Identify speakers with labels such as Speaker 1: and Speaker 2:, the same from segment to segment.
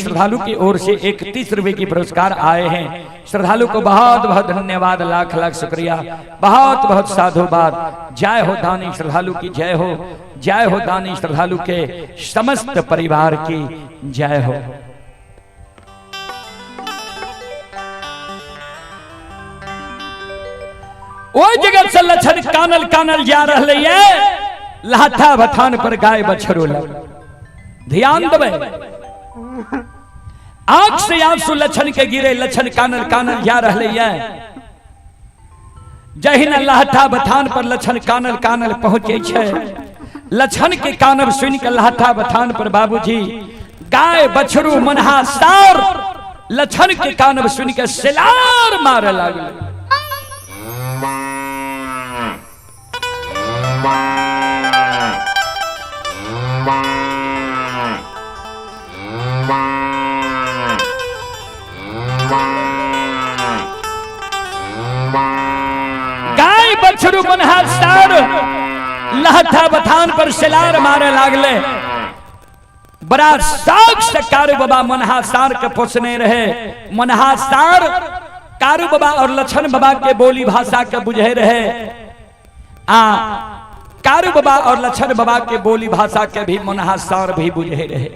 Speaker 1: श्रद्धालु की ओर से 31 रुपए की पुरस्कार आए हैं। श्रद्धालु को बहुत बहुत धन्यवाद, लाख लाख शुक्रिया, बहुत बहुत साधुवाद। जय हो दानी श्रद्धालु की जय हो, जय हो दानी श्रद्धालु के समस्त परिवार की जय हो। वो जगह से लछन कानल कानल जा रहे है, लाथा बथान पर गाय बछरू लग। ध्यान देवे, आंख से आंसू लछन के गिरे, लछन कानल कानल जा रहे है। जहिन लाथा बथान पर लछन कानल कानल पहुंचे छे, लछन के कानब सुन के लाथा बथान पर बाबूजी गाय बछरू मनहा सार लछन के कानब सुन के सिलार मारे लागल। गाय बछरू मनहा सार लहथा बथान पर सिलार मारे लागले। बड़ा साख से कारू बाबा मनहासार के पोसने रहे। मनहासार कारू बाबा और लछन बाबा के बोली भाषा के बुझे रहे। कारू बाबा और लछन बाबा के बोली भाषा के भी मनहासार भी बुझे रहे।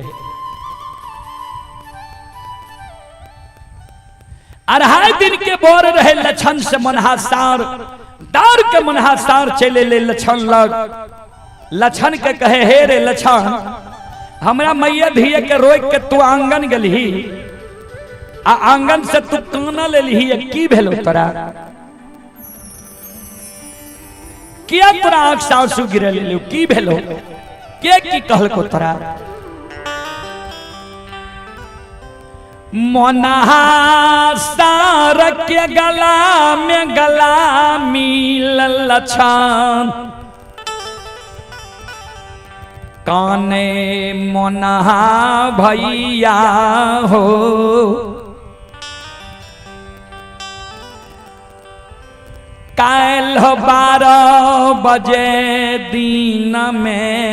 Speaker 1: अढ़ाई दिन के बोर रहे लछन से मनहासार, दार के मनहासार चले ले लछन लग। लछन के कहे हे रे लछन, हमरा मैया धिया के रोक के तू आंगन गलही, आंगन से तू काना ले ली, की भेलो तोरा? किया तोरा आंख से आंसू गिरे ले, की भेलो? के की कहल को तोरा? मनहासार के गला में गला मिल लछन, काने मनहा भैया हो। काल 12 बजे दिन में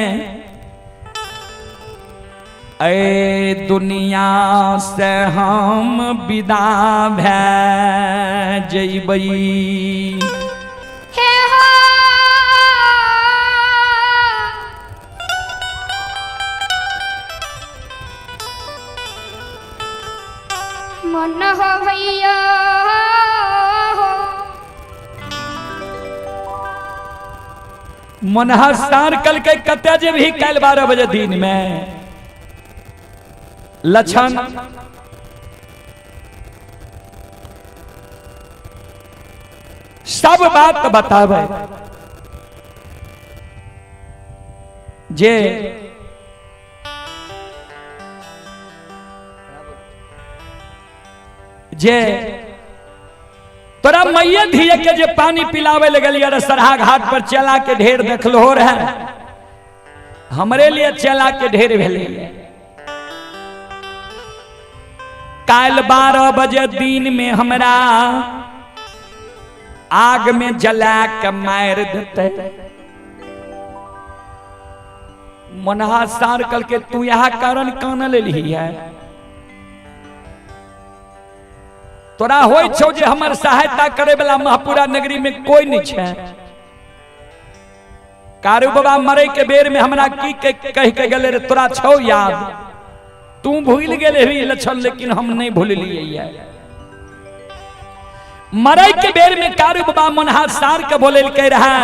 Speaker 1: ए दुनिया से हम विदा भै जइबई।
Speaker 2: मन हो भैया
Speaker 1: मनहासार कल के कत्या जे भी कल 12 बजे दिन में लछन सब बात बतावे जे जे तोरा मैया धिया के जे पानी पिलावे लगलिया रे सरहा घाट पर, चला के ढेर देखलो हो रहे, हमरे लिए चला के ढेर भेले। काल 12 बजे दिन में हमरा आग में जला के मार देते। मनहासार कल के तू यहाँ कारण कान ले ली है, तोरा होय छौ जे हमर सहायता करे वाला महपुरा नगरी में कोई नहीं छे। कारू बाबा मरे के बेर में हमरा की कह के गेले रे, तोरा छौ याद? तू भूल गेले हुई लछन, लेकिन हम नहीं भूल लिए। मरे के बेर में कारू बाबा मनहासार के बोले कह रहा,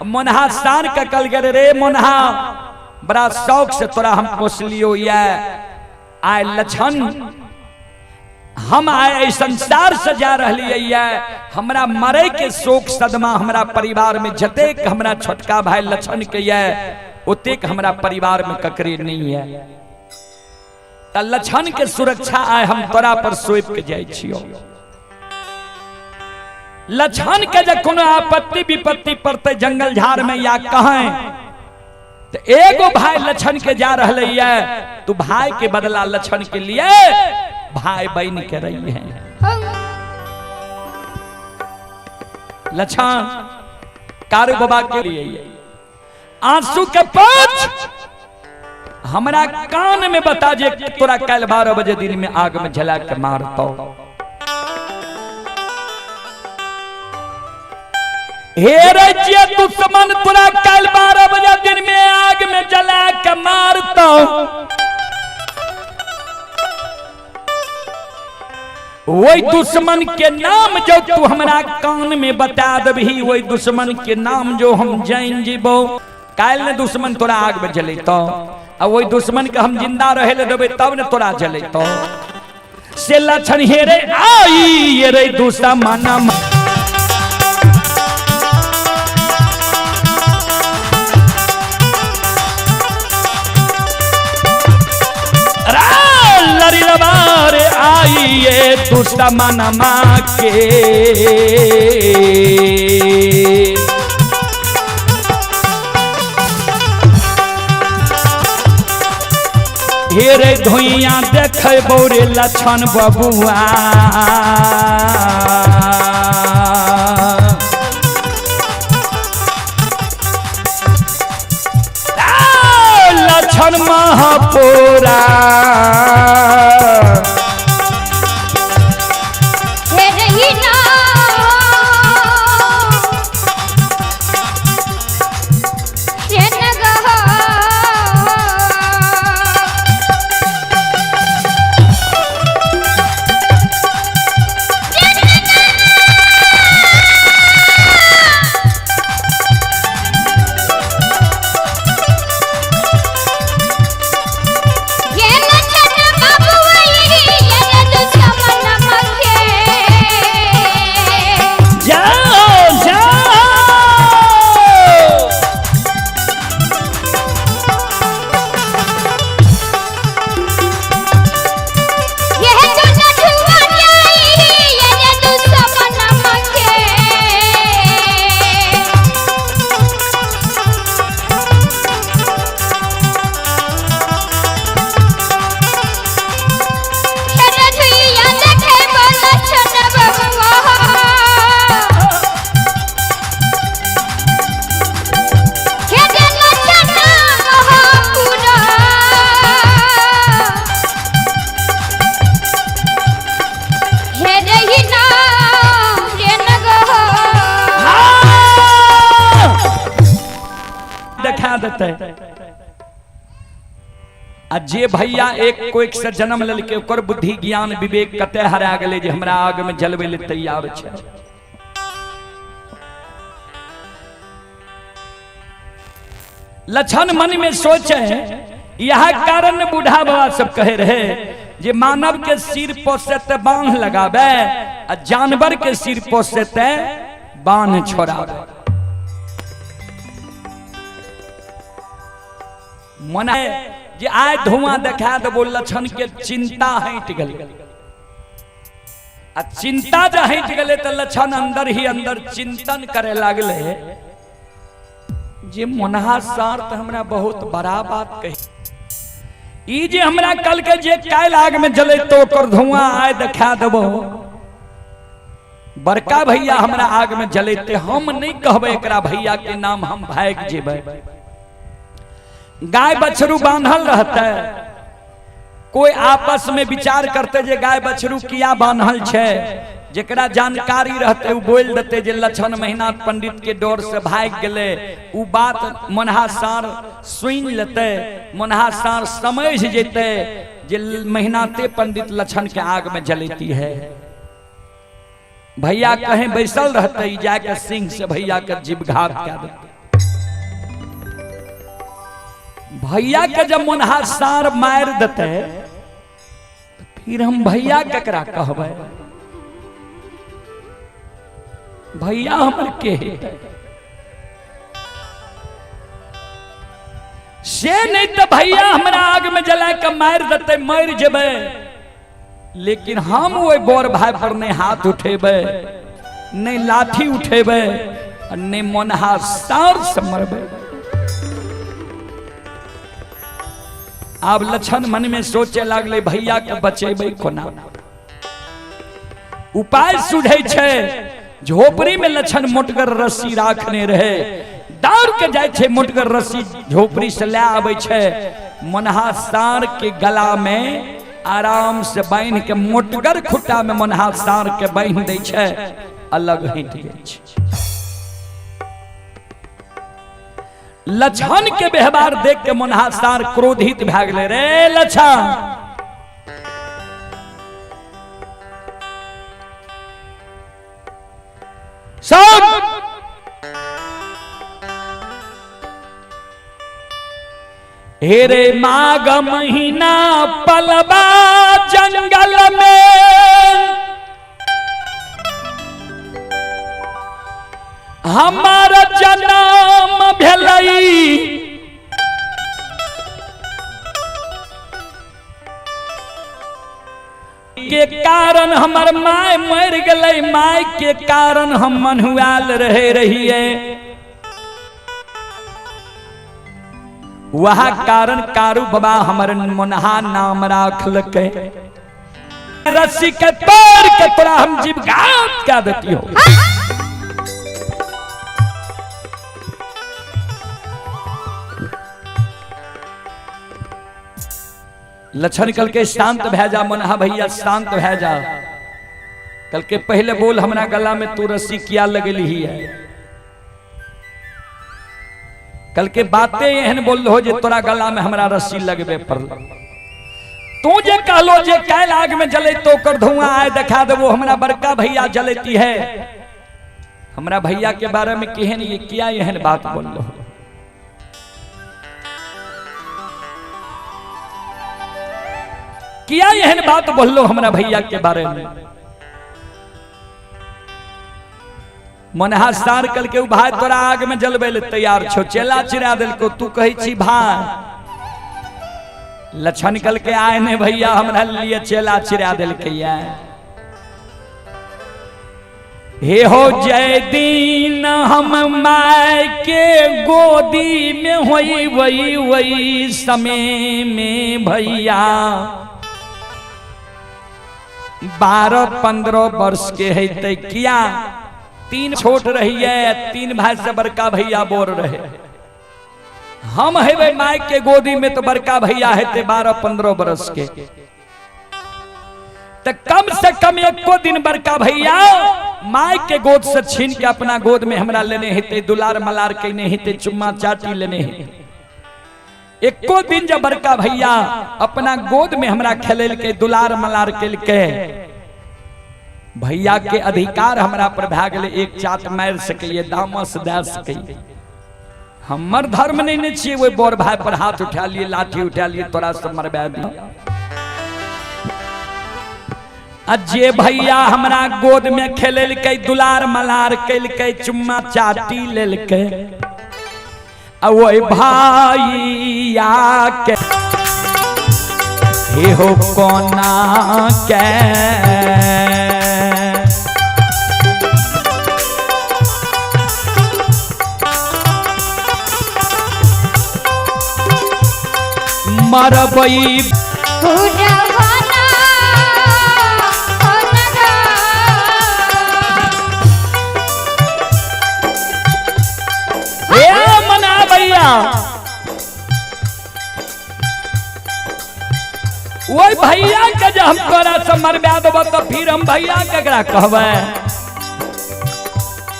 Speaker 1: मनहासार का कल गेले रे मनहा, बड़ा शौक से तोरा हम पोसलियो ये। आय लछन, हम आए संसार से जा रही है, हमरा मरे के शोक सदमा हमरा परिवार में जतेक हमरा छोटका भाई लछन के ये, उतेक हमरा परिवार में ककरे नहीं है। त लछन के सुरक्षा आए हम तोरा पर सोप के जाय छियो। लछन के जब कोनो आपत्ति विपत्ति पड़ते जंगल झाड़ में या कहें, तो एगो भाई लछन के जा रहे है, तू भाई के बदला लछन के लिए भाई बहन के रही है। लछन कारू बाबा के लिए आंसू के पोंछ हमरा कान में बता जे तोरा कल 12 बजे दिन में आग में जला के मारतो। हे रे जे दुश्मन तोरा कल 12 बजे दिन में आग में जला के मारतो, वही दुश्मन के नाम जो तू हमरा कान में बता दबही, वही दुश्मन के नाम जो हम जान जीबो। काल ने दुश्मन तोरा आग में जलेतो, और वही दुश्मन के हम जिंदा रहे ले देबे तब ने तोरा जलेतो। से लक्षण हे रे आई ये रे दुश्मन लरिबार आई ये दुश्मन माँ के। हेरे धुइया देख बोरे लक्षण बबुआ, लक्षण महापुरा जे भैया एक कोई से जन्म ललके ओकर बुद्धि ज्ञान विवेक कते हरा गेले जे हमरा आग में जलवे ले तैयार छै। लक्षण मन में सोचे, यह कारण बूढ़ा बाबा सब कहे रहे जे मानव के सिर पोसे ते बांध लगावे, आ जानवर के सिर पोसे ते बांध छोड़ावे। मन जे आय धुआं देखा देबो लक्षण के चिंता हट गल, आ चिंता जो हट गले तो लक्षण अंदर ही अंदर चिंतन करे लागले जे मोनहा सार तो हमरा बहुत बड़ा बात कही, ई जे हमरा कल के जे काल आग में जले तो ओकर धुआं आय देखा देबो। बड़का भैया हमरा आग में जलेते, हम नहीं कहबे एकरा भैया के नाम, हम भाग जेबे। गाय बछरू बांधल रहते, कोई आपस में विचार करते जे गाय बछरू किया बांधल छे, जेकरा जानकारी रहते वो बोल देते जे लक्षण महीनाथ पंडित के डोर से भाग गेले। उ बात मोनहा सार सुन लेते, मोनहा सार समझ जेते जे महीनाथे पंडित लक्षण के आग में जलेती है। भैया कहीं बैसल रहते, जाके सिंह से भैया के जीवघात कर देते। भैया के जब मोनहा सार मार देते फिर हम भैया ककरा कहबे, भैया हमर के से नहीं तो भैया हमरा आग में जला के मार देते, मर जेबे। लेकिन हम वो बोर भाई पर नहीं हाथ उठेबे, नहीं लाठी उठेबे, नहीं मोनहा सार से मरबे। अब लक्षण मन में सोचे लागले भैया के बचेबे कोना। उपाय सुझे छे, झोपड़ी में लक्षण मोटगर रस्सी राखने रहे, दौड़ के जाए छे, मोटगर रस्सी झोपड़ी से ले आवे छे, मोनहा सार के गला में आराम से बांध के मोटगर खुट्टा में मोनहा सार के बांध दै छै, अलग हट गई छै। लछन के व्यवहार देख के मोनहा सार क्रोधित भए गेलै, रे लछन सब हेरे माघ महीना पलबा जंगल में, हमारा जन्म भेलई, के कारण हमर माय मर गई, माय के कारण हम मनुआल रहे रहिए, वह कारण कारू बाबा हमर मोनहा नाम राखलकै। रस्सी के तोड़ के तोरा हम जीवघात क्या देती हो। लछन कल के शांत भै जा, मोनहा भैया शांत भै जा। कल के पहले बोल हमरा गला में तू रस्सी किया लगली है। कल के बातें एहन बोल हो जे तोरा गला में हमरा रस्सी लगबे पड़ल। तू जे कहलो जे कैल आग में जले तो कर धुआं आए दिखा देवो, हमरा बड़का भैया जलती है। हमरा भैया के बारे में केहन ये किया एहन बात बोल लो। किया एहन बात बोल लो हमरा भैया के बारे में। मोनहा सार कल के भाई तोरा आग में जलबे ले तैयार छो, चेला चिरा दिल को तू कही छी भाई। लछन कल के आए ने भैया हमरा लिए चेला चिरा दिल के। हे हो जय दीन हम माय के गोदी में होई वही समय में भैया 12-15 वर्ष के है किया। 3 छोट रही है, 3 भाई से बड़का भैया बोर रहे। हम है माय के गोदी में तो बड़का भैया है 12-15 वर्ष के। तो कम से कम एको दिन बड़का भैया माय के गोद से छीन के अपना गोद में हमरा लेने हेते, दुलार मलार कहने हेते, चुम्मा चाटी लेने हेते। एको दिन जब बड़का भैया अपना गोद में हमरा खेल के दुलार मलार केल के, भैया के अधिकार हमरा पर भै गेलै। एक चाट मार सके, दामस दे सके। हमर धर्म नहीं छिए वो बोर भाई पर हाथ उठा लिए, लाठी उठा लिए, तोरा से मरबा दी। जे भैया हमरा गोद में खेल के, दुलार मलार केल के, चुम्मा चाटी लेल के, वो भाईया के हे हो कोना के मरबई वो भैया के जब हम तोरा से मरबा देव तो फिर हम भैया केकरा कहबै।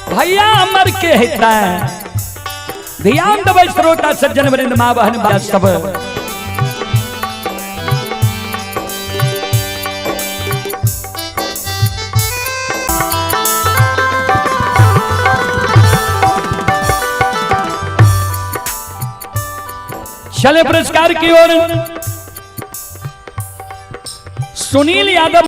Speaker 1: भैया अमर के हेता। ध्यान देवे श्रोता सज्जन वृंद मां बहन सब। चले पुरस्कार की ओर। सुनील यादव